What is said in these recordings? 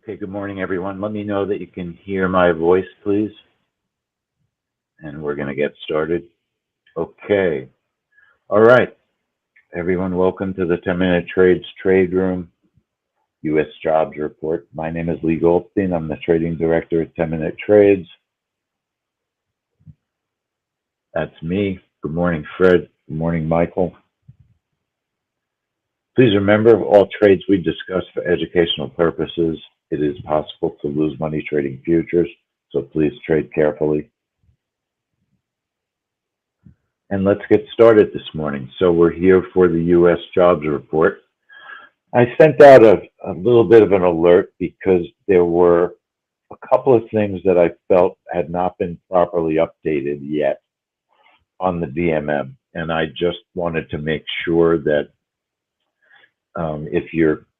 Okay, good morning, everyone. Let me know that you can hear my voice, please. And we're going to get started. Okay. All right. Everyone, welcome to the 10-Minute Trades Trade Room, U.S. Jobs Report. My name is Lee Goldstein. I'm the Trading Director at 10-Minute Trades. That's me. Good morning, Fred. Good morning, Michael. Please remember, all trades we discuss for educational purposes. It is possible to lose money trading futures, so please trade carefully. And let's get started this morning. So we're here for the U.S. Jobs Report. I sent out a little bit of an alert because there were a couple of things that I felt had not been properly updated yet on the DMM. And I just wanted to make sure that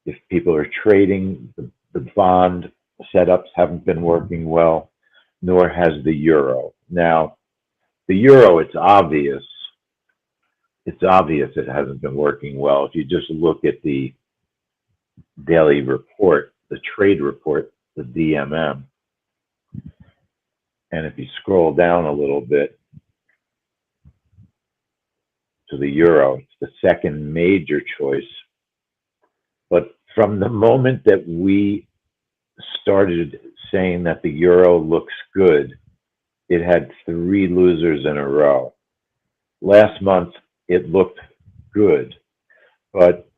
if people are trading, the bond setups haven't been working well, nor has the euro. Now, the euro, it's obvious it hasn't been working well. If you just look at the daily report, the trade report, the DMM, and if you scroll down a little bit to the euro, it's the second major choice. But from the moment that we started saying that the euro looks good, it had 3 losers in a row. Last month, it looked good. But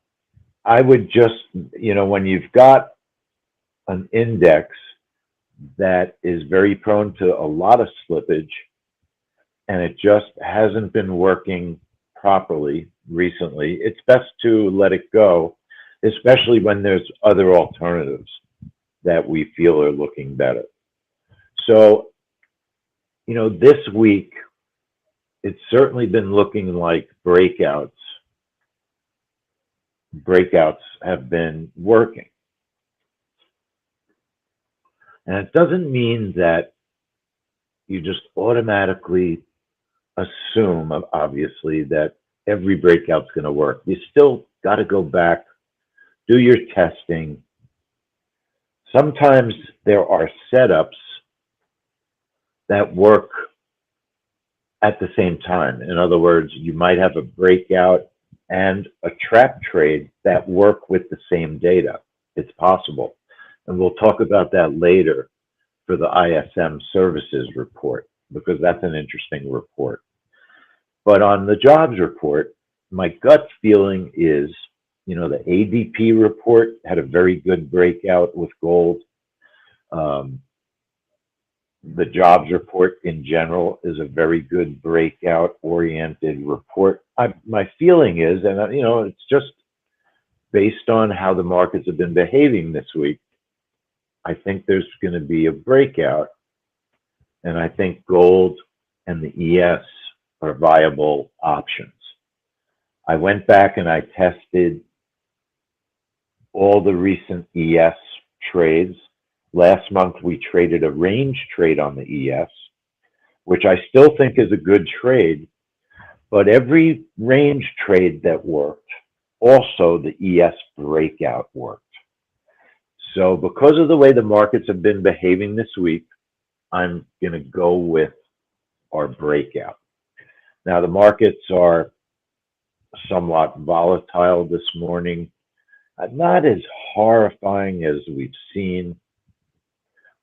I would just, when you've got an index that is very prone to a lot of slippage, and it just hasn't been working properly recently, it's best to let it go, especially when there's other alternatives that we feel are looking better. So, this week, it's certainly been looking like breakouts. Breakouts have been working. And it doesn't mean that you just automatically assume, obviously, that every breakout's going to work. You still got to go back, do your testing. Sometimes there are setups that work at the same time. In other words, you might have a breakout and a trap trade that work with the same data. It's possible. And we'll talk about that later for the ISM services report, because that's an interesting report. But on the jobs report, my gut feeling is, the ADP report had a very good breakout with gold. The jobs report in general is a very good breakout-oriented report. My feeling is, and it's just based on how the markets have been behaving this week, I think there's going to be a breakout, and I think gold and the ES are viable options. I went back and I tested all the recent ES trades. Last month, we traded a range trade on the ES, which I still think is a good trade, but every range trade that worked, also the ES breakout worked. So because of the way the markets have been behaving this week, I'm going to go with our breakout. Now, the markets are somewhat volatile this morning, not as horrifying as we've seen.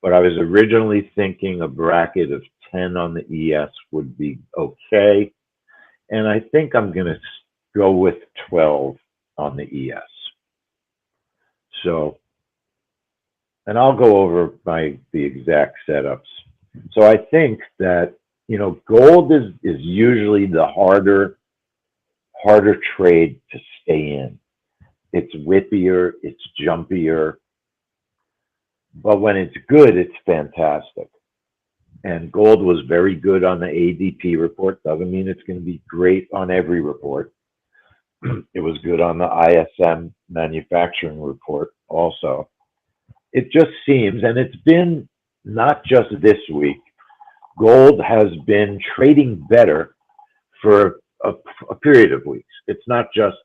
But I was originally thinking a bracket of 10 on the ES would be okay. And I think I'm going to go with 12 on the ES. So, and I'll go over the exact setups. So I think that, gold is usually the harder trade to stay in. It's whippier, it's jumpier. But when it's good, it's fantastic. And gold was very good on the ADP report. Doesn't mean it's going to be great on every report. It was good on the ISM manufacturing report also. It just seems, and it's been not just this week, gold has been trading better for a period of weeks. It's not just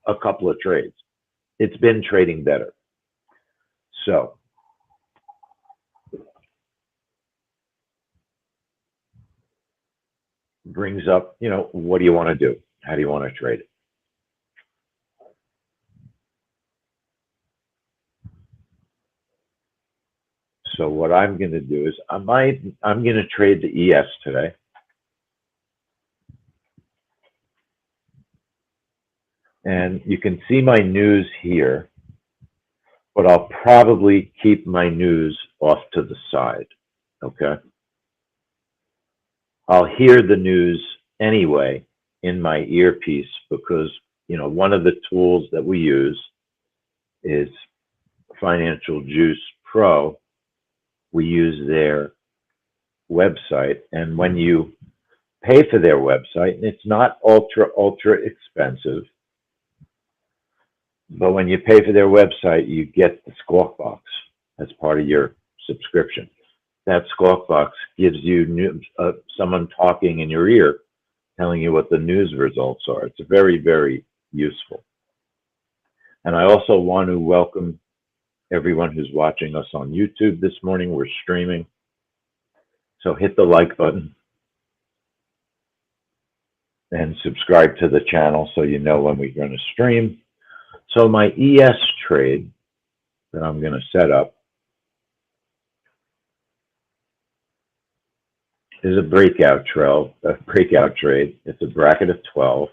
a couple of trades. It's been trading better. So brings up, what do you want to do? How do you want to trade it? So what I'm going to do is I'm going to trade the ES today. And you can see my news here, but I'll probably keep my news off to the side, okay? I'll hear the news anyway in my earpiece because, one of the tools that we use is Financial Juice Pro. We use their website, and when you pay for their website, and it's not ultra expensive, but when you pay for their website, you get the Squawk Box as part of your subscription. That Squawk Box gives you someone talking in your ear, telling you what the news results are. It's very, very useful. And I also want to welcome everyone who's watching us on YouTube this morning. We're streaming. So hit the like button and subscribe to the channel so you know when we're going to stream. So my ES trade that I'm going to set up is a breakout trade. It's a bracket of 12.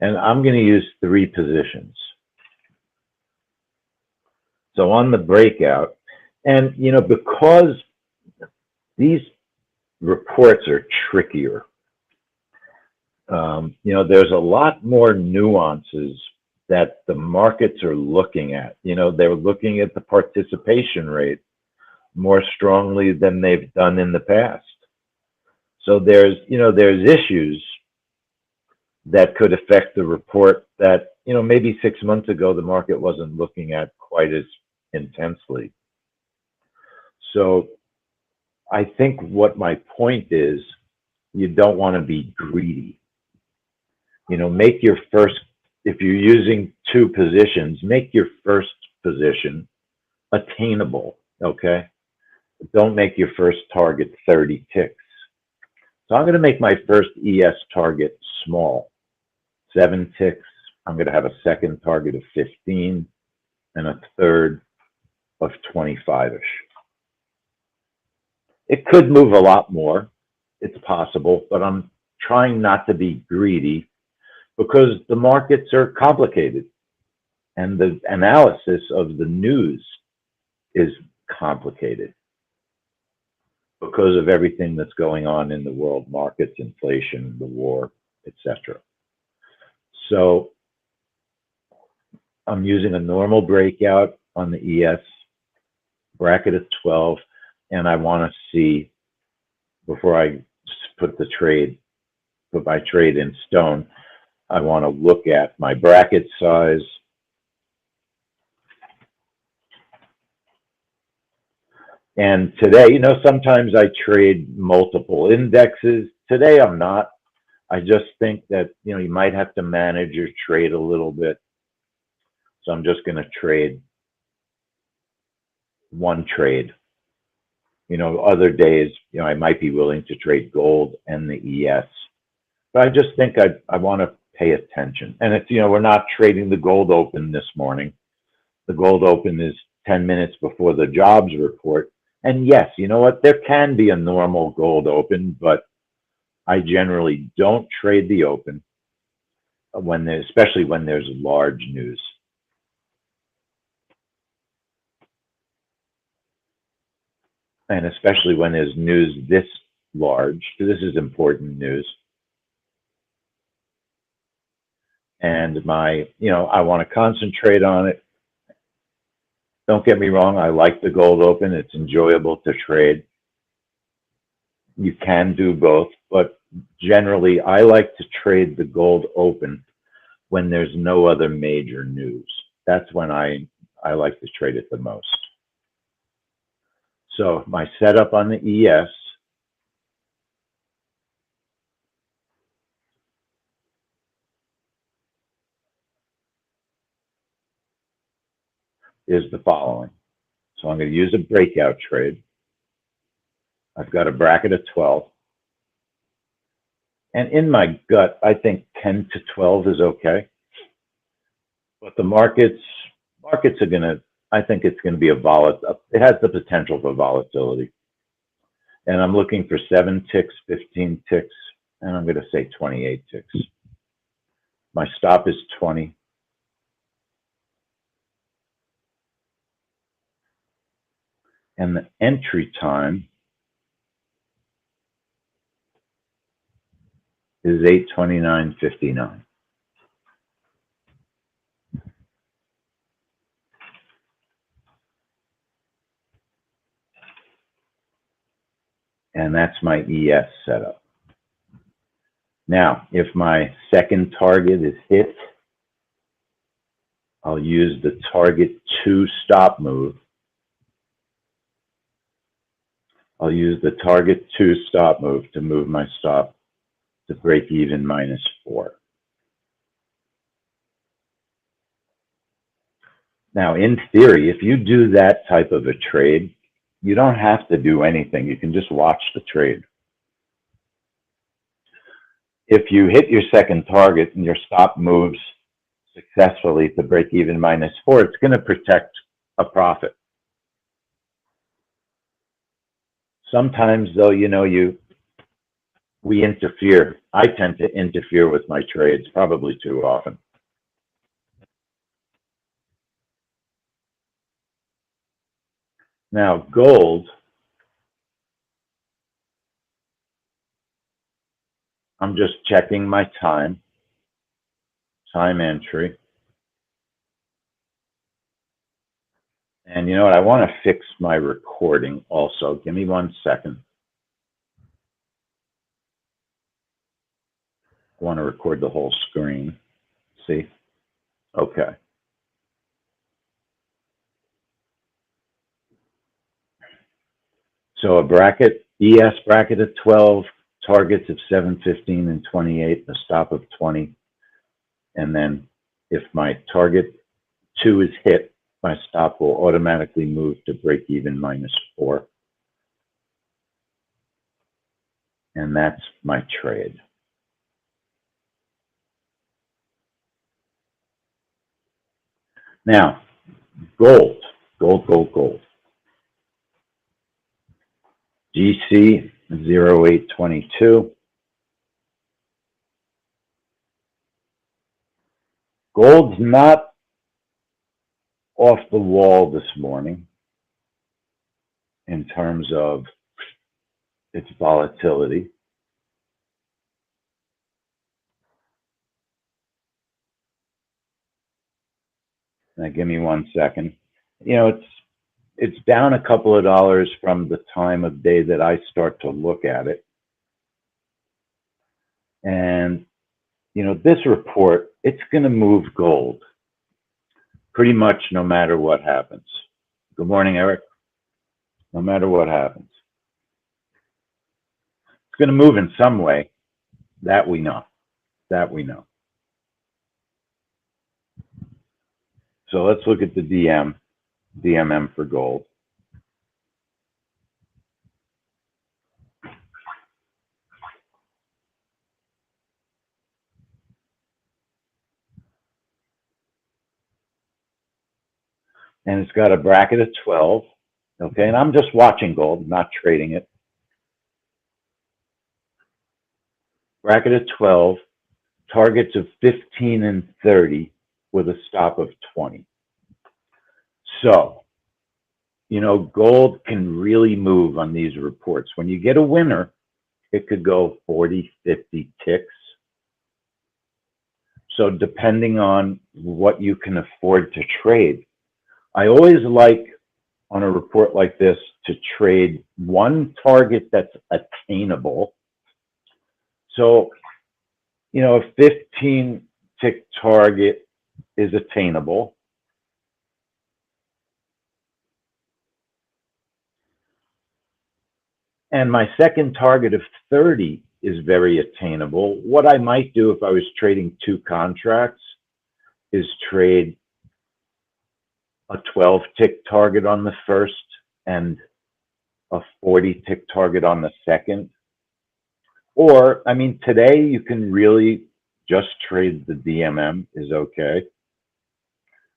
And I'm going to use 3 positions. So on the breakout, and because these reports are trickier, there's a lot more nuances that the markets are looking at. They're looking at the participation rate more strongly than they've done in the past. So there's issues that could affect the report that, maybe 6 months ago, the market wasn't looking at quite as intensely. So I think what my point is, you don't want to be greedy. Make your first, if you're using 2 positions, make your first position attainable, okay? Don't make your first target 30 ticks. So I'm going to make my first ES target small, 7 ticks. I'm going to have a second target of 15 and a third of 25-ish. It could move a lot more. It's possible, but I'm trying not to be greedy because the markets are complicated and the analysis of the news is complicated because of everything that's going on in the world markets, inflation, the war, etc. So I'm using a normal breakout on the ES, bracket of 12, and I want to see, before I put my trade in stone, I want to look at my bracket size. And today, sometimes I trade multiple indexes. Today I'm not. I just think that, you might have to manage your trade a little bit. So I'm just going to trade one trade. Other days, I might be willing to trade gold and the ES. But I just think I want to pay attention. And it's, we're not trading the gold open this morning. The gold open is 10 minutes before the jobs report. And yes, you know what? There can be a normal gold open, but I generally don't trade the open especially when there's large news. And especially when there's news this large. This is important news. And I want to concentrate on it. Don't get me wrong, I like the gold open. It's enjoyable to trade. You can do both, but generally I like to trade the gold open when there's no other major news. That's when I like to trade it the most. So my setup on the ES is the following. So I'm going to use a breakout trade. I've got a bracket of 12. And in my gut, I think 10 to 12 is okay. But the markets are going to, I think it's going to be it has the potential for volatility. And I'm looking for 7 ticks, 15 ticks, and I'm going to say 28 ticks. My stop is 20. And the entry time is 8:29:59. And that's my ES setup. Now, if my second target is hit, I'll use the target 2 stop move. I'll use the target 2 stop move to move my stop to break even -4. Now, in theory, if you do that type of a trade, you don't have to do anything. You can just watch the trade. If you hit your second target and your stop moves successfully to break even -4, it's going to protect a profit. Sometimes, though, we interfere. I tend to interfere with my trades probably too often. Now, gold, I'm just checking my time entry. And you know what? I want to fix my recording also. Give me 1 second. I want to record the whole screen. See? Okay. So a bracket, ES bracket of 12, targets of 7, 15, and 28, a stop of 20. And then if my target 2 is hit, my stop will automatically move to break even -4. And that's my trade. Now, gold. GC 0822. Gold's not off the wall this morning in terms of its volatility. Now, give me 1 second. It's down a couple of dollars from the time of day that I start to look at it. And, this report, it's going to move gold pretty much no matter what happens. Good morning, Eric. No matter what happens. It's going to move in some way. That we know. So let's look at the DMM for gold. And it's got a bracket of 12. Okay, and I'm just watching gold, not trading it. Bracket of 12, targets of 15 and 30 with a stop of 20. So, gold can really move on these reports. When you get a winner, it could go 40, 50 ticks. So depending on what you can afford to trade, I always like on a report like this to trade one target that's attainable. So, a 15 tick target is attainable. And my second target of 30 is very attainable. What I might do if I was trading 2 contracts is trade a 12 tick target on the first and a 40 tick target on the second. Or, I mean, today you can really just trade the DMM is okay.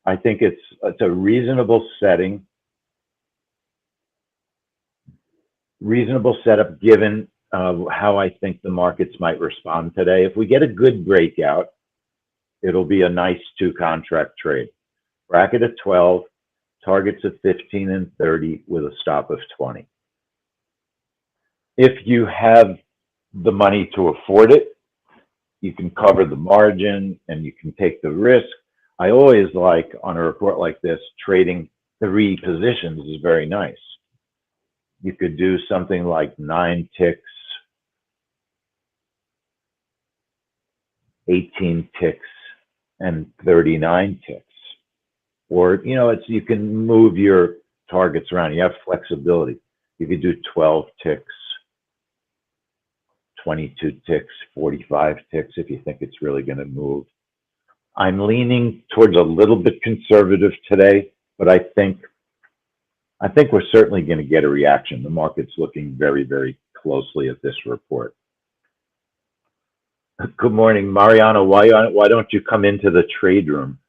I think it's a reasonable setting, reasonable setup given how I think the markets might respond today. If we get a good breakout, it'll be a nice 2-contract trade. Bracket of 12, targets of 15 and 30 with a stop of 20. If you have the money to afford it, you can cover the margin and you can take the risk. I always like, on a report like this, trading 3 positions is very nice. You could do something like 9 ticks, 18 ticks, and 39 ticks. Or, you know, you can move your targets around. You have flexibility. You could do 12 ticks, 22 ticks, 45 ticks if you think it's really going to move. I'm leaning towards a little bit conservative today, but I think we're certainly going to get a reaction. The market's looking very, very closely at this report. Good morning, Mariano. Why don't you come into the trade room?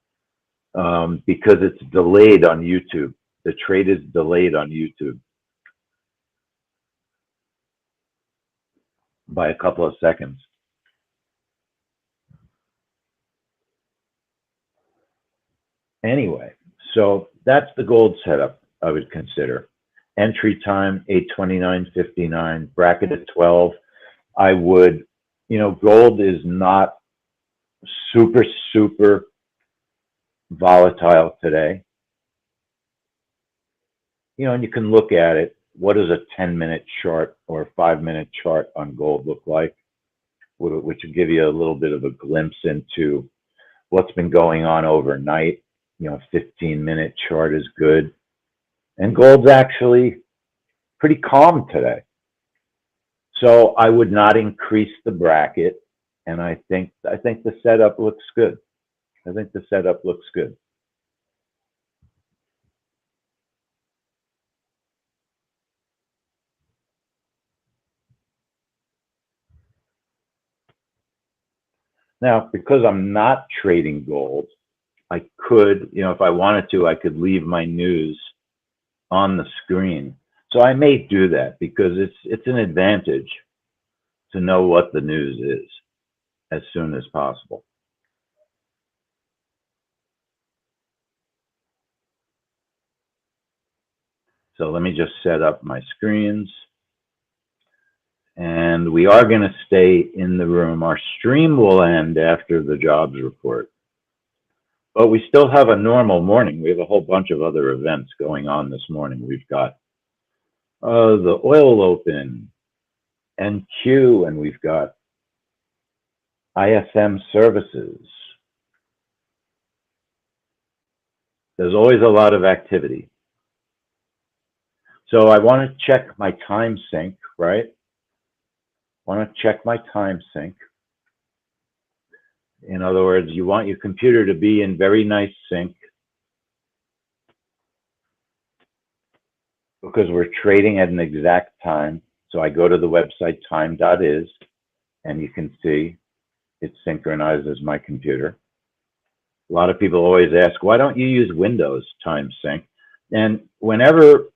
Because it's delayed on YouTube. The trade is delayed on YouTube by a couple of seconds. Anyway, so that's the gold setup I would consider. Entry time, 829.59, bracket at 12. I would, you know, gold is not super, super volatile today. You know, and you can look at it. What does a 10-minute chart or a 5-minute chart on gold look like? Which will give you a little bit of a glimpse into what's been going on overnight. You know, 15-minute chart is good. And gold's actually pretty calm today. So I would not increase the bracket. And I think the setup looks good. I think the setup looks good. Now, because I'm not trading gold, I could, you know, if I wanted to, I could leave my news on the screen. So I may do that because it's an advantage to know what the news is as soon as possible. So let me just set up my screens. And we are going to stay in the room. Our stream will end after the jobs report. But we still have a normal morning. We have a whole bunch of other events going on this morning. We've got the oil open, NQ, and we've got ISM services. There's always a lot of activity. So I want to check my time sync, right? I want to check my time sync. In other words, you want your computer to be in very nice sync because we're trading at an exact time. So I go to the website time.is and you can see it synchronizes my computer. A lot of people always ask, why don't you use Windows time sync? And whenever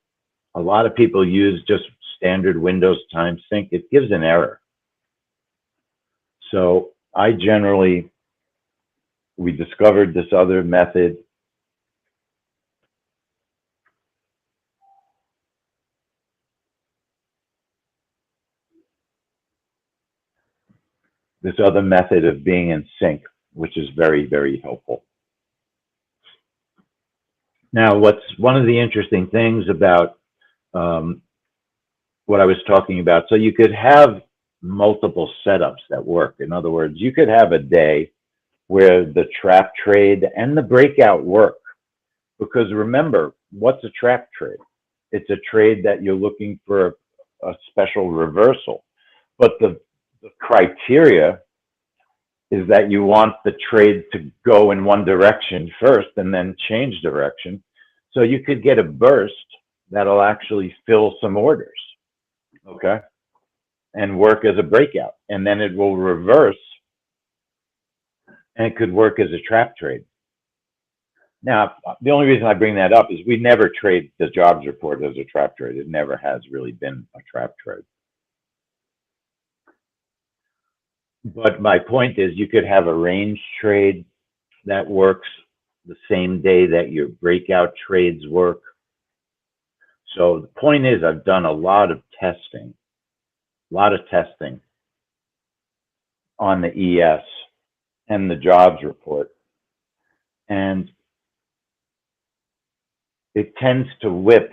a lot of people use just standard Windows time sync, it gives an error. So we discovered this other method. This other method of being in sync, which is very, very helpful. Now, what's one of the interesting things about what I was talking about, so you could have multiple setups that work. In other words, you could have a day where the trap trade and the breakout work. Because remember, what's a trap trade? It's a trade that you're looking for a special reversal. But the criteria is that you want the trade to go in one direction first and then change direction. So you could get a burst that'll actually fill some orders, okay? and work as a breakout, and then it will reverse, and it could work as a trap trade. Now, the only reason I bring that up is we never trade the jobs report as a trap trade. It never has really been a trap trade. But my point is, you could have a range trade that works the same day that your breakout trades work. So the point is, I've done a lot of testing on the ES and the jobs report, and it tends to whip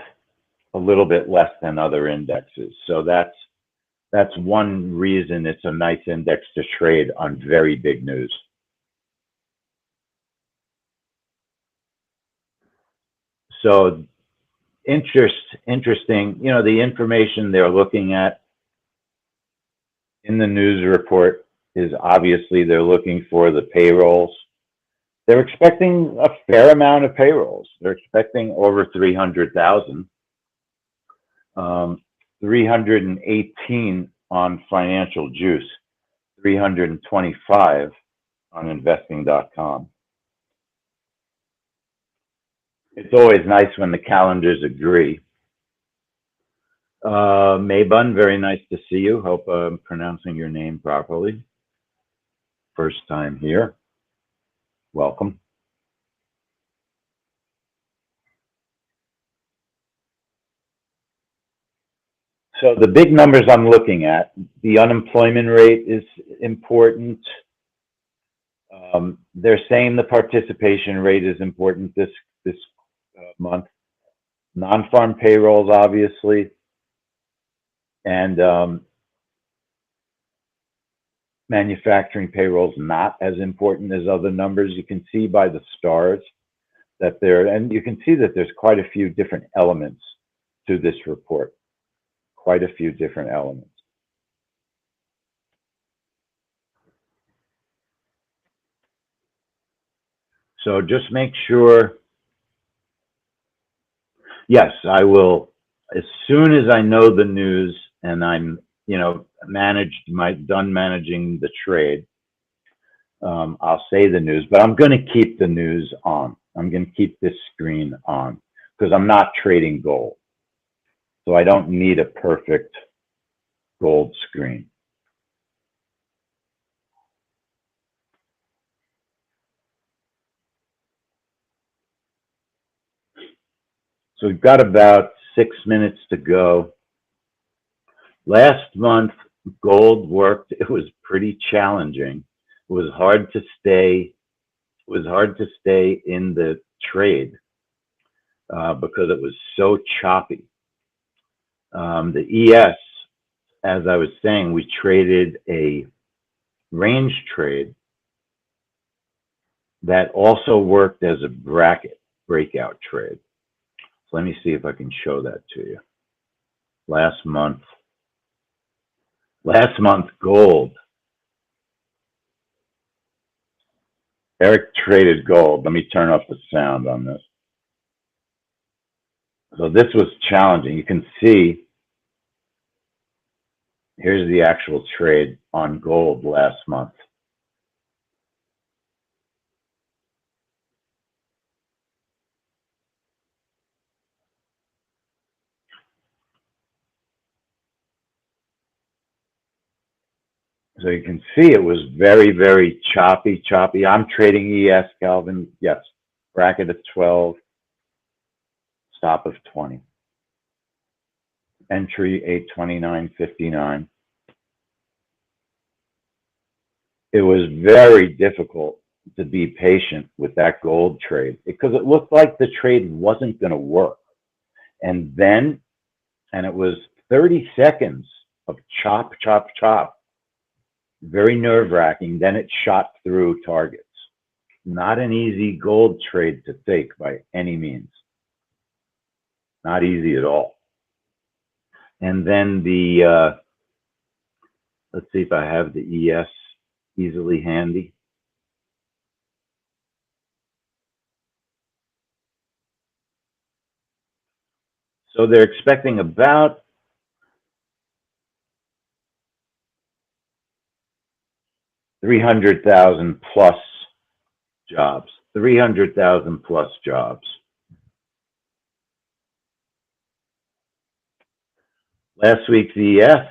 a little bit less than other indexes. So that's one reason it's a nice index to trade on very big news. So interesting, you know, the information they're looking at in the news report is obviously they're looking for the payrolls. They're expecting a fair amount of payrolls. They're expecting over 300,000, 318 on Financial Juice, 325 on investing.com. It's always nice when the calendars agree. Maybun, very nice to see you. Hope I'm pronouncing your name properly. First time here. Welcome. So the big numbers I'm looking at, the unemployment rate is important. They're saying the participation rate is important this month. Non-farm payrolls, obviously, and manufacturing payrolls not as important as other numbers. You can see by the stars that and you can see that there's quite a few different elements to this report. Quite a few different elements. So just make sure. Yes, I will. As soon as I know the news and I'm, you know, done managing the trade, I'll say the news. But I'm going to keep the news on. I'm going to keep this screen on because I'm not trading gold, so I don't need a perfect gold screen. So we've got about 6 minutes to go. Last month, gold worked. It was pretty challenging. It was hard to stay. It was hard to stay in the trade because it was so choppy. The ES, as I was saying, we traded a range trade that also worked as a bracket breakout trade. So let me see if I can show that to you. Last month, gold. Eric traded gold. Let me turn off the sound on this. So this was challenging. You can see, here's the actual trade on gold last month. So you can see it was very, very choppy. I'm trading ES, Calvin. Yes. Bracket of 12. Stop of 20. Entry 829.59. It was very difficult to be patient with that gold trade because it looked like the trade wasn't going to work. And it was 30 seconds of chop. Very nerve-wracking. Then it shot through targets. Not an easy gold trade to take by any means. Not easy at all. And then let's see if I have the ES easily handy. So they're expecting about 300,000 plus jobs. 300,000 plus jobs. Last week's ES.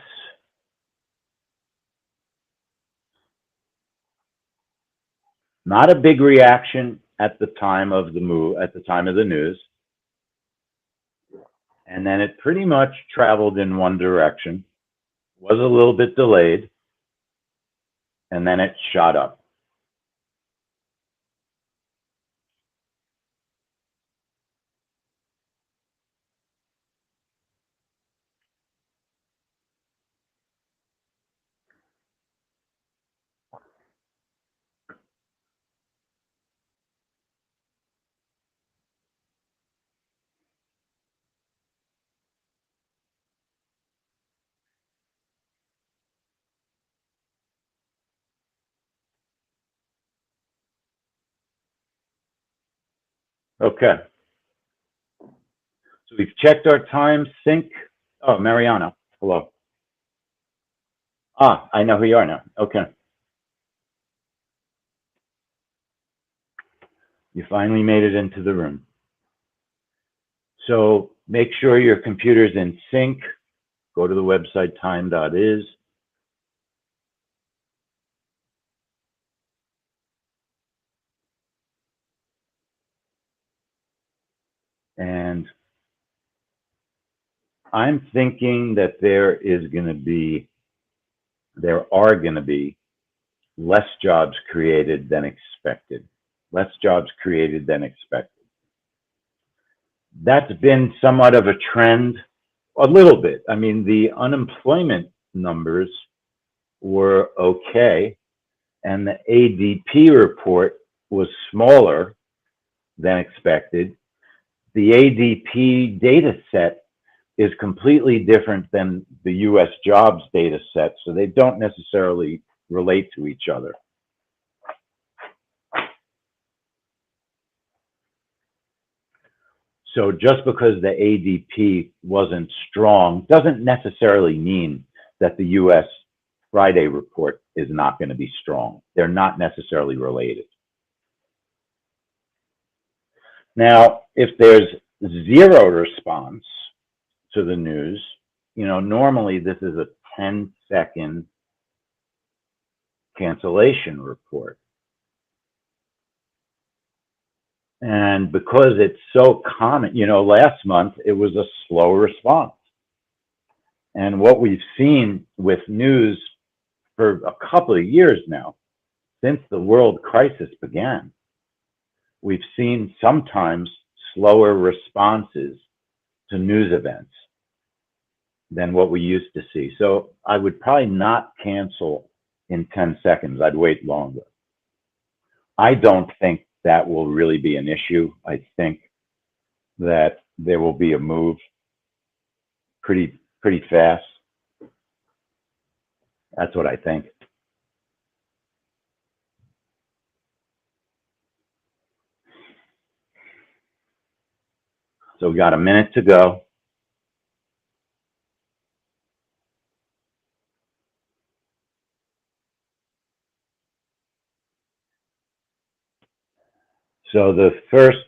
Not a big reaction at the time of the move, at the time of the news. And then it pretty much traveled in one direction, was a little bit delayed, and then it shot up. Okay. So we've checked our time sync. Oh, Mariana, hello. Ah, I know who you are now. Okay. You finally made it into the room. So make sure your computer's in sync. Go to the website time.is. And I'm thinking that there are going to be less jobs created than expected. Less jobs created than expected. That's been somewhat of a trend, a little bit. I mean, the unemployment numbers were okay, and the ADP report was smaller than expected. The ADP data set is completely different than the US jobs data set, so they don't necessarily relate to each other. So just because the ADP wasn't strong doesn't necessarily mean that the US Friday report is not going to be strong. They're not necessarily related. Now, if there's zero response to the news, you know, normally this is a 10-second cancellation report. And because it's so common, you know, last month it was a slow response. And what we've seen with news for a couple of years now, since the world crisis began, we've seen sometimes slower responses to news events than what we used to see. So I would probably not cancel in 10 seconds. I'd wait longer. I don't think that will really be an issue. I think that there will be a move pretty fast. That's what I think. So we got a minute to go. So the first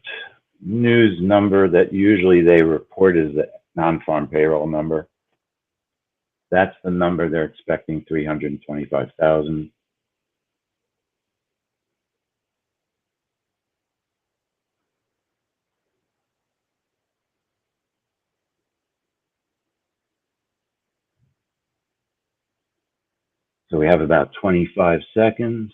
news number that usually they report is the non-farm payroll number. That's the number they're expecting, 325,000. So we have about 25 seconds.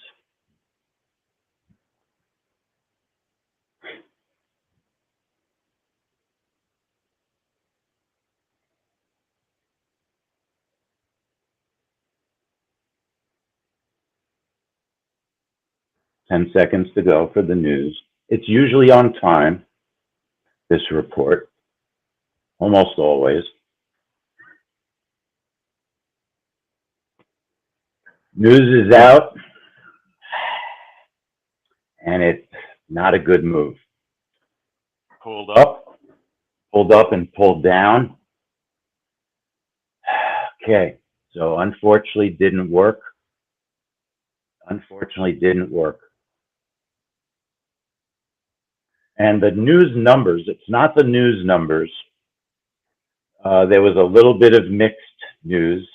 Ten seconds to go for the news. It's usually on time, this report, almost always. News is out, and it's not a good move. Pulled up and pulled down. Okay, so unfortunately didn't work. unfortunately didn't work. And the news numbers, it's not the news numbers. There was a little bit of mixed news,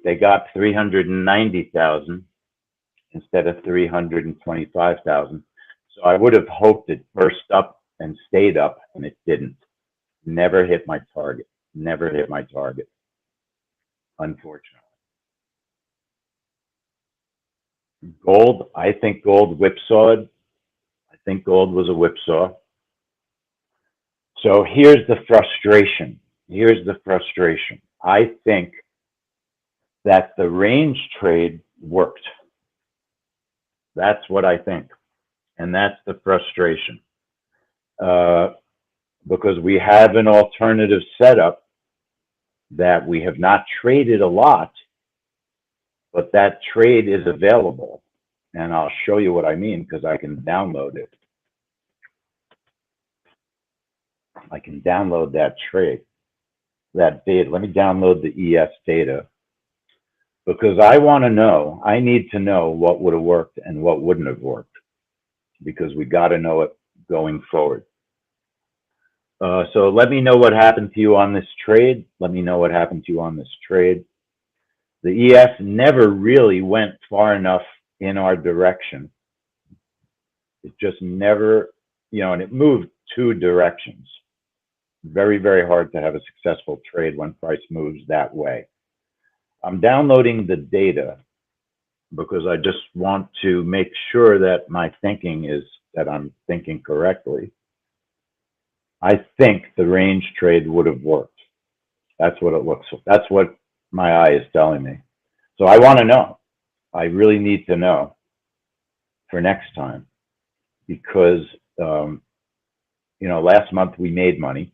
They got 390,000 instead of 325,000. So I would have hoped it burst up and stayed up, and it didn't. Never hit my target. Unfortunately. Gold, I think gold whipsawed. I think gold was a whipsaw. So here's the frustration. I think that the range trade worked. That's what I think. And that's the frustration. Because we have an alternative setup that we have not traded a lot, but that trade is available. And I'll show you what I mean because I can download it. I can download that trade, that data. Let me download the ES data because I want to know, I need to know what would have worked and what wouldn't have worked because we got to know it going forward. So let me know what happened to you on this trade. The ES never really went far enough in our direction. It just never, and it moved two directions. Very, very hard to have a successful trade when price moves that way. I'm downloading the data because I just want to make sure that my thinking is that I'm thinking correctly. I think the range trade would have worked. That's what it looks like. That's what my eye is telling me. So I want to know. I really need to know for next time because, last month we made money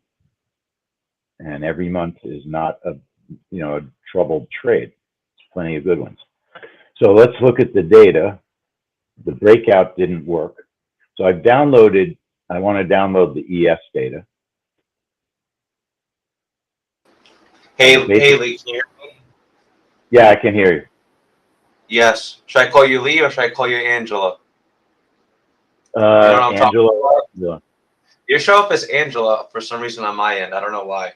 and every month is not a troubled trade. There's plenty of good ones. So let's look at the data. The breakout didn't work. So I want to download the ES data. Hey, Lee, can you hear me? Yeah, I can hear you. Yes. Should I call you Lee or should I call you Angela? Angela. Yeah. You show up as Angela for some reason on my end. I don't know why.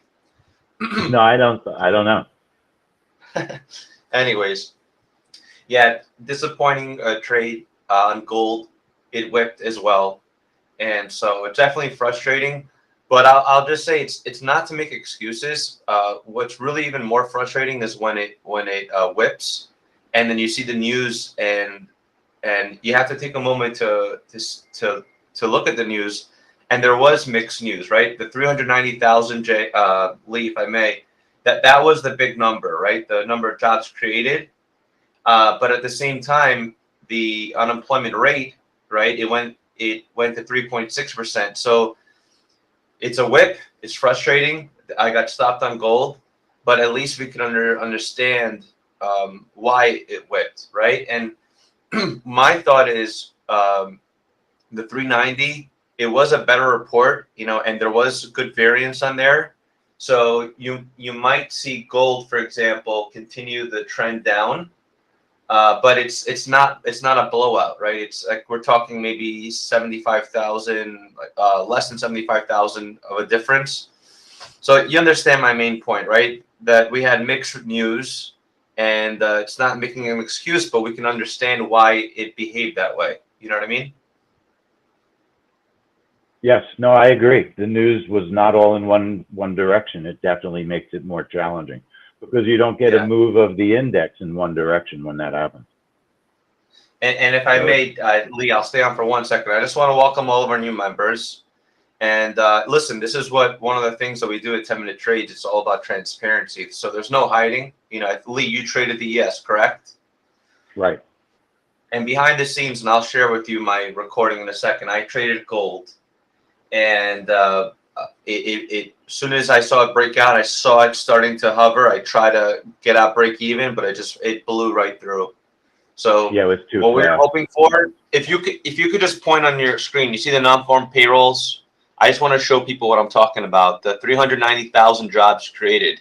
No, I don't know. Anyways, yeah, disappointing trade on gold. It whipped as well, and so it's definitely frustrating. But I'll just say it's not to make excuses. What's really even more frustrating is when it whips, and then you see the news, and you have to take a moment to look at the news. And there was mixed news, right? The 390,000 Lee, if I may, that was the big number, right? The number of jobs created. But at the same time, the unemployment rate, right? It went to 3.6%. So it's a whip. It's frustrating. I got stopped on gold, but at least we can understand why it whipped, right? And my thought is the 390. It was a better report, and there was good variance on there. So you might see gold, for example, continue the trend down, but it's not a blowout, right? It's like we're talking maybe 75,000, less than 75,000 of a difference. So you understand my main point, right? That we had mixed news, and it's not making an excuse, but we can understand why it behaved that way. You know what I mean? Yes, no, I agree. The news was not all in one direction. It definitely makes it more challenging because you don't get a move of the index in one direction when that happens. And if I may, Lee, I'll stay on for 1 second. I just want to welcome all of our new members. And listen, this is one of the things that we do at 10-Minute Trades. It's all about transparency. So there's no hiding. Lee, you traded the ES, correct? Right. And behind the scenes, and I'll share with you my recording in a second, I traded gold. And as soon as I saw it break out, I saw it starting to hover. I tried to get out break even, but it blew right through. So yeah, it was too what fast. we're hoping for, if you could just point on your screen, you see the non-farm payrolls. I just want to show people what I'm talking about. The 390,000 jobs created.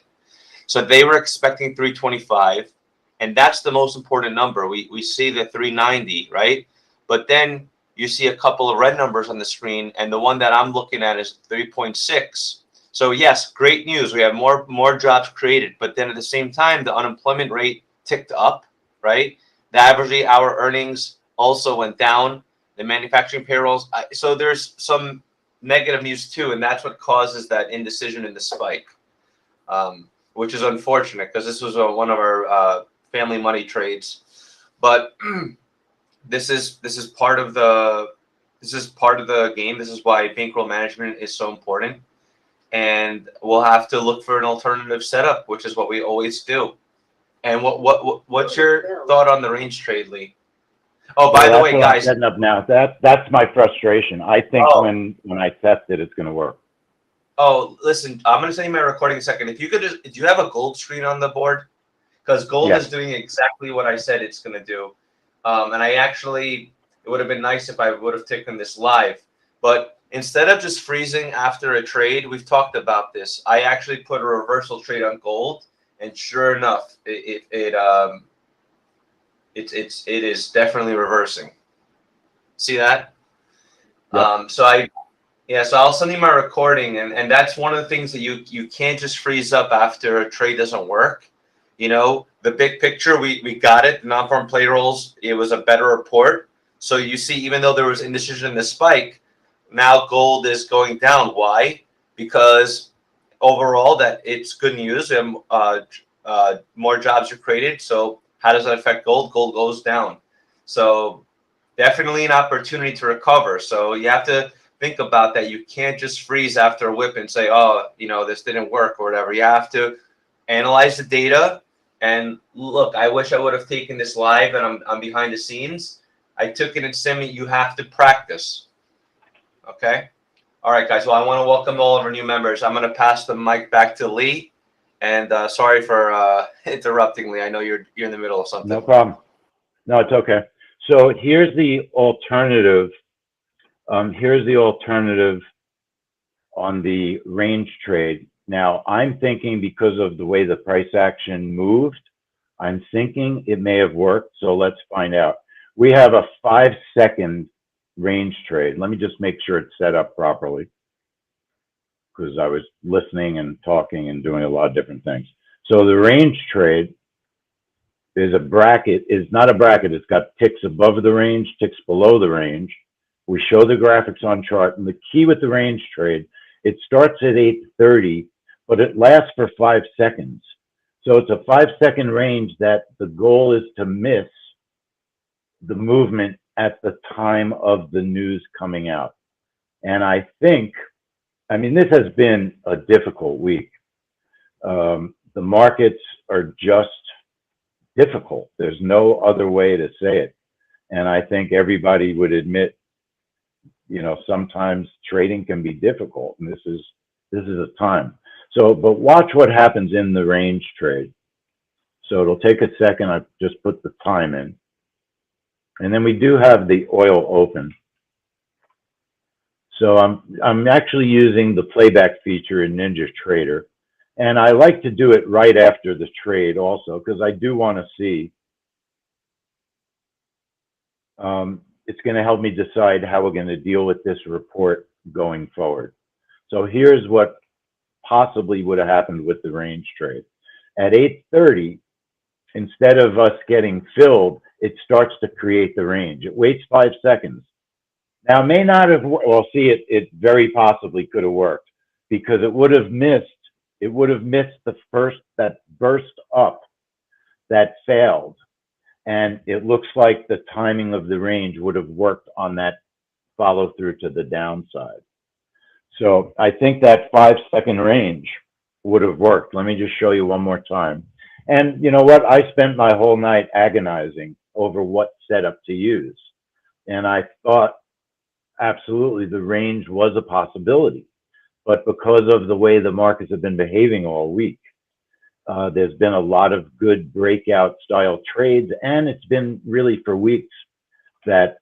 So they were expecting 325, and that's the most important number. We see the 390, right? But then you see a couple of red numbers on the screen, and the one that I'm looking at is 3.6. So yes, great news. We have more jobs created, but then at the same time, the unemployment rate ticked up, right? The average hour earnings also went down. The manufacturing payrolls. So there's some negative news too, and that's what causes that indecision in the spike, which is unfortunate because this was one of our family money trades. But this is part of the game. This is why bankroll management is so important, and we'll have to look for an alternative setup, which is what we always do. And what's your thought on the range trade, Lee? Oh, by the way, guys. Setting up now. That's my frustration. I think when I test it, it's going to work. Oh, listen, I'm going to send you my recording in a second. If you could do you have a gold screen on the board? Because gold is doing exactly what I said it's going to do. And it would have been nice if I would have taken this live. But instead of just freezing after a trade, we've talked about this. I actually put a reversal trade on gold, and sure enough, it is definitely reversing. See that? Yep. So I'll send you my recording, and that's one of the things that you can't just freeze up after a trade doesn't work. You know, the big picture, we got it. Non-farm payrolls, it was a better report. So you see, even though there was indecision in the spike, now gold is going down. Why? Because overall, that it's good news and more jobs are created. So how does that affect gold? Gold goes down. So definitely an opportunity to recover. So you have to think about that. You can't just freeze after a whip and say, oh, this didn't work or whatever. You have to analyze the data. And look, I wish I would have taken this live, and I'm behind the scenes. I took it in semi. You have to practice. Okay. All right, guys. Well, I want to welcome all of our new members. I'm going to pass the mic back to Lee. And sorry for interrupting, Lee. I know you're in the middle of something. No problem. No, it's okay. So here's the alternative. Here's the alternative on the range trade. Now, I'm thinking because of the way the price action moved, I'm thinking it may have worked. So let's find out. We have a 5-second range trade. Let me just make sure it's set up properly, because I was listening and talking and doing a lot of different things. So the range trade is a bracket, is not a bracket. It's got ticks above the range, ticks below the range. We show the graphics on chart, and the key with the range trade, it starts at 8:30, but it lasts for 5 seconds. So it's a 5-second range that the goal is to miss the movement at the time of the news coming out. And I think, this has been a difficult week. The markets are just difficult. There's no other way to say it. And I think everybody would admit, sometimes trading can be difficult, and this is a time. So, but watch what happens in the range trade. So it'll take a second. I just put the time in. And then we do have the oil open. So I'm actually using the playback feature in NinjaTrader, and I like to do it right after the trade also, because I do want to see. It's going to help me decide how we're going to deal with this report going forward. So here's what possibly would have happened with the range trade. At 8:30, instead of us getting filled, it starts to create the range. It waits 5 seconds. Now, it may not have, well, see, it very possibly could have worked, because it would have missed the first, that burst up, that failed. And it looks like the timing of the range would have worked on that follow through to the downside. So I think that 5-second range would have worked. Let me just show you one more time. And you know what? I spent my whole night agonizing over what setup to use. And I thought absolutely the range was a possibility. But because of the way the markets have been behaving all week, there's been a lot of good breakout style trades, and it's been really for weeks that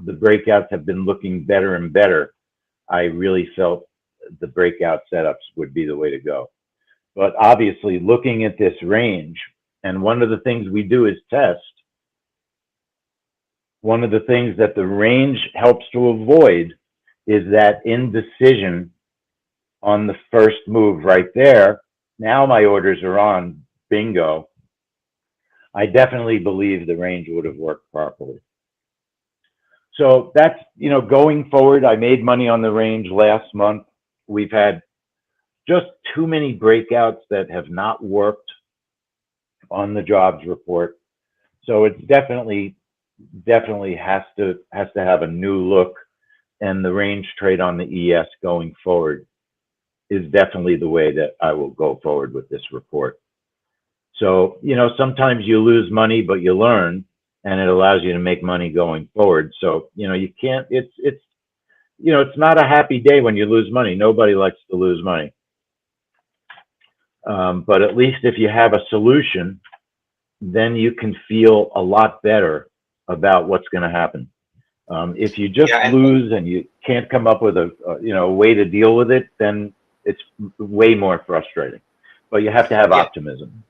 the breakouts have been looking better and better. I really felt the breakout setups would be the way to go. But obviously looking at this range, and one of the things we do is test, one of the things that the range helps to avoid is that indecision on the first move right there. Now my orders are on, bingo. I definitely believe the range would have worked properly. So that's, going forward, I made money on the range last month. We've had just too many breakouts that have not worked on the jobs report. So it's definitely has to have a new look, and the range trade on the ES going forward is definitely the way that I will go forward with this report. So, sometimes you lose money, but you learn, and it allows you to make money going forward. So, you can't, it's not a happy day when you lose money. Nobody likes to lose money. But at least if you have a solution, then you can feel a lot better about what's going to happen. If you just lose and you can't come up with a way to deal with it, then it's way more frustrating. But you have to have optimism.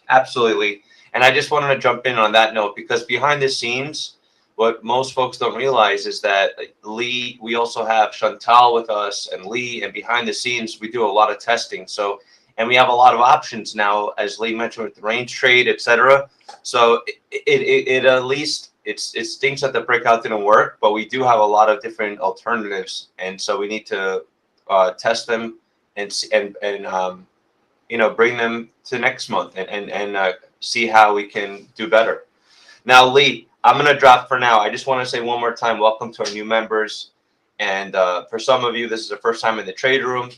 Absolutely. And I just wanted to jump in on that note, because behind the scenes, what most folks don't realize is that Lee, we also have Chantal with us and Lee, and behind the scenes, we do a lot of testing. So, and we have a lot of options now, as Lee mentioned, with the range trade, etc. So it at least, it stinks that the breakout didn't work, but we do have a lot of different alternatives. And so we need to test them and bring them to next month and see how we can do better. Now, Lee, I'm going to drop for now. I just want to say one more time, welcome to our new members. And for some of you, this is the first time in the trade room.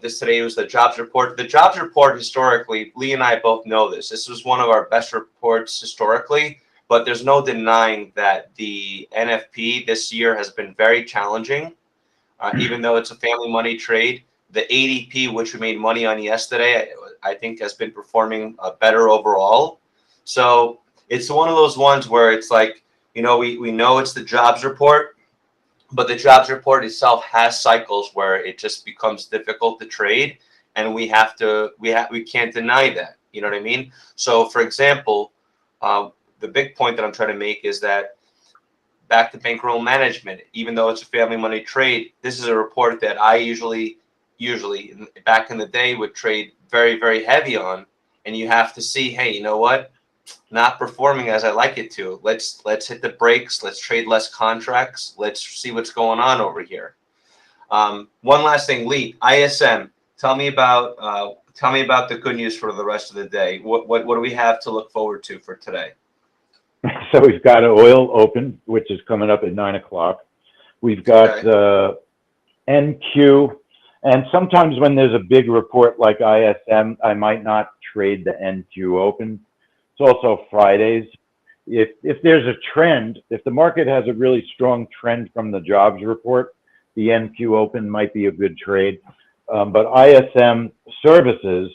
Today was the jobs report. The jobs report, historically, Lee and I both know this. This was one of our best reports historically, but there's no denying that the NFP this year has been very challenging. Even though it's a family money trade, the ADP, which we made money on yesterday, I think has been performing better overall. So it's one of those ones where it's like, we know it's the jobs report, but the jobs report itself has cycles where it just becomes difficult to trade, and we can't deny that. You know what I mean? So, for example, the big point that I'm trying to make is that back to bankroll management, even though it's a family money trade, this is a report that I usually back in the day would trade very, very heavy on, and you have to see, hey, you know what? Not performing as I like it to. Let's hit the brakes. Let's trade less contracts. Let's see what's going on over here. One last thing, Lee, ISM. Tell me about the good news for the rest of the day. What do we have to look forward to for today? So we've got an oil open, which is coming up at 9 o'clock. We've got NQ. And sometimes when there's a big report like ISM, I might not trade the NQ open. It's also Fridays. If there's a trend, if the market has a really strong trend from the jobs report, the NQ open might be a good trade. But ISM services,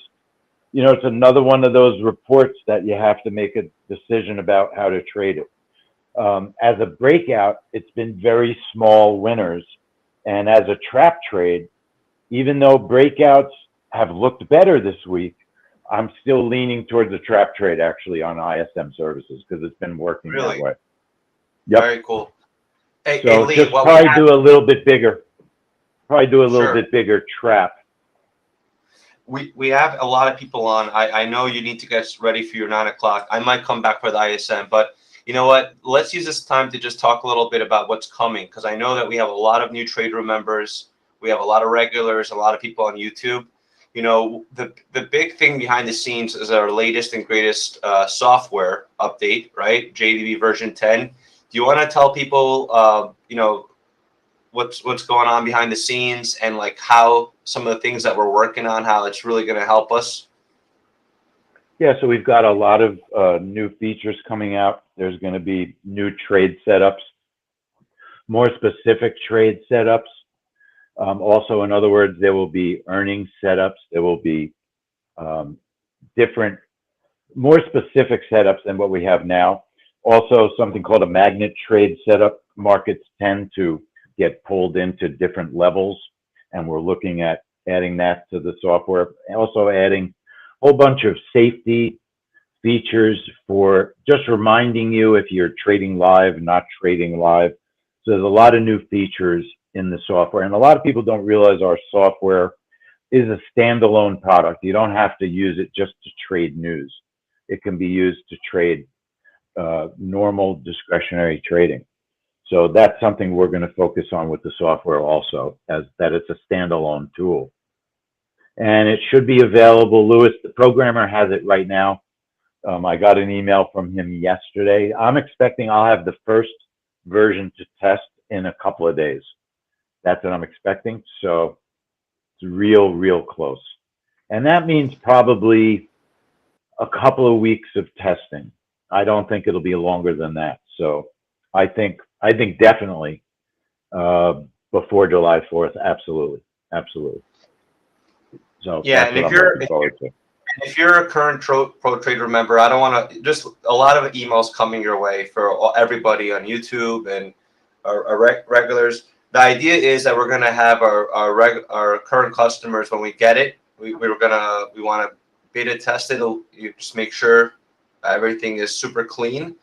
it's another one of those reports that you have to make a decision about how to trade it. As a breakout, it's been very small winners. And as a trap trade, even though breakouts have looked better this week, I'm still leaning towards a trap trade actually on ISM services because it's been working that way. Yep. Very cool. Hey, Lee, just probably do a little bit bigger. Probably do a little bit bigger trap. We have a lot of people on. I know you need to get ready for your 9 o'clock. I might come back for the ISM, but you know what? Let's use this time to just talk a little bit about what's coming, because I know that we have a lot of new trade room members. We have a lot of regulars, a lot of people on YouTube. The big thing behind the scenes is our latest and greatest software update, right? JDB version 10. Do you want to tell people, what's going on behind the scenes and like how some of the things that we're working on, how it's really going to help us? Yeah, so we've got a lot of new features coming out. There's going to be new trade setups, more specific trade setups. Also, in other words, there will be earnings setups. There will be different, more specific setups than what we have now. Also, something called a magnet trade setup. Markets tend to get pulled into different levels, and we're looking at adding that to the software, and also adding a whole bunch of safety features for just reminding you if you're trading live, not trading live. So there's a lot of new features in the software, and a lot of people don't realize our software is a standalone product. You don't have to use it just to trade news. It can be used to trade normal discretionary trading. So that's something we're going to focus on with the software also, as that it's a standalone tool. And it should be available. Lewis, the programmer, has it right now. I got an email from him yesterday. I'm expecting I'll have the first version to test in a couple of days. That's what I'm expecting. So it's real close. And that means probably a couple of weeks of testing. I don't think it'll be longer than that. So I think definitely before July 4th. Absolutely. So Yeah, that's and what I'm looking forward to. if you're a current Pro Trader member, I don't want to, just a lot of emails coming your way for everybody on YouTube and our regulars. The idea is that we're going to have our current customers, when we get it, we want to beta test it. You just make sure everything is super clean.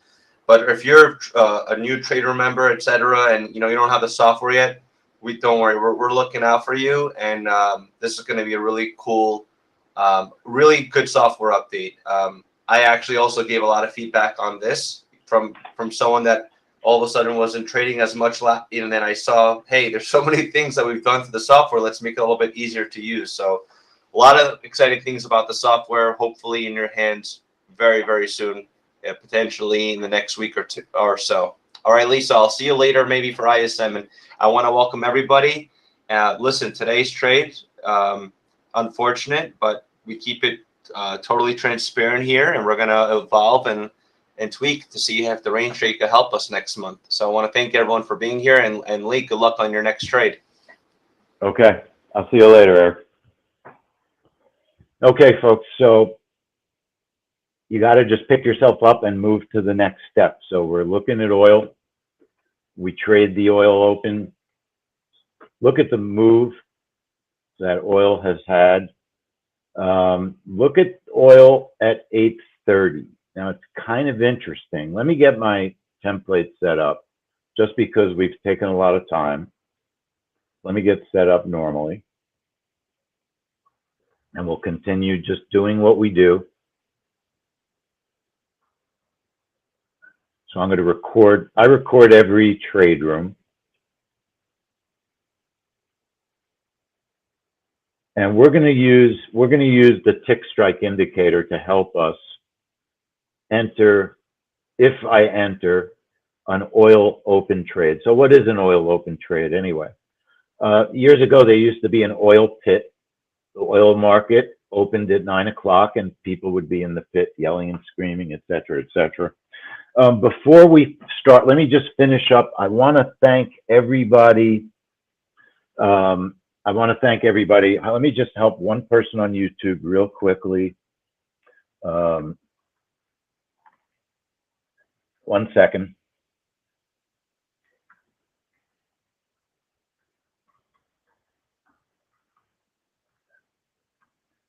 But if you're a new trader member, etc., and you don't have the software yet, don't worry. We're looking out for you, and this is going to be a really cool, really good software update. I actually also gave a lot of feedback on this from someone that all of a sudden wasn't trading as much, and then I saw, hey, there's so many things that we've done to the software. Let's make it a little bit easier to use. So a lot of exciting things about the software, hopefully in your hands very soon, potentially in the next week or two or so. All right, Lisa, I'll see you later, maybe for ISM. And I want to welcome everybody. Listen, today's trade, unfortunate, but we keep it totally transparent here, and we're going to evolve and tweak to see if the range trade could help us next month. So I want to thank everyone for being here, and Lee, good luck on your next trade. Okay, I'll see you later, Eric. Okay, folks, so you got to just pick yourself up and move to the next step. So we're looking at oil. We trade the oil open. Look at the move that oil has had. Look at oil at 830. Now, it's kind of interesting. Let me get my template set up, just because we've taken a lot of time. Let me get set up normally. And we'll continue just doing what we do. So I'm going to record. I record every trade room. And we're going to use the tick strike indicator to help us enter, if I enter, an oil open trade. So what is an oil open trade anyway? Years ago, there used to be an oil pit. The oil market opened at 9 o'clock, and people would be in the pit yelling and screaming, et cetera, et cetera. Before we start, let me just finish up. I want to thank everybody. Let me just help one person on YouTube real quickly. 1 second.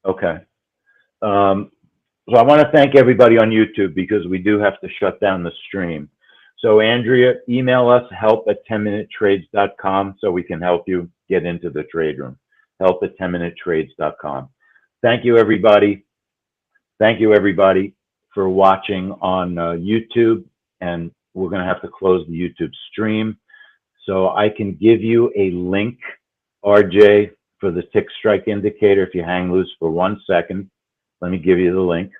Okay. So I want to thank everybody on YouTube, because we do have to shut down the stream. So Andrea, email us, help@10minutetrades.com, so we can help you get into the trade room. help@10minutetrades.com. Thank you, everybody. Thank you, everybody, for watching on YouTube. And we're going to have to close the YouTube stream. So I can give you a link, RJ, for the tick strike indicator. If you hang loose for 1 second, let me give you the link.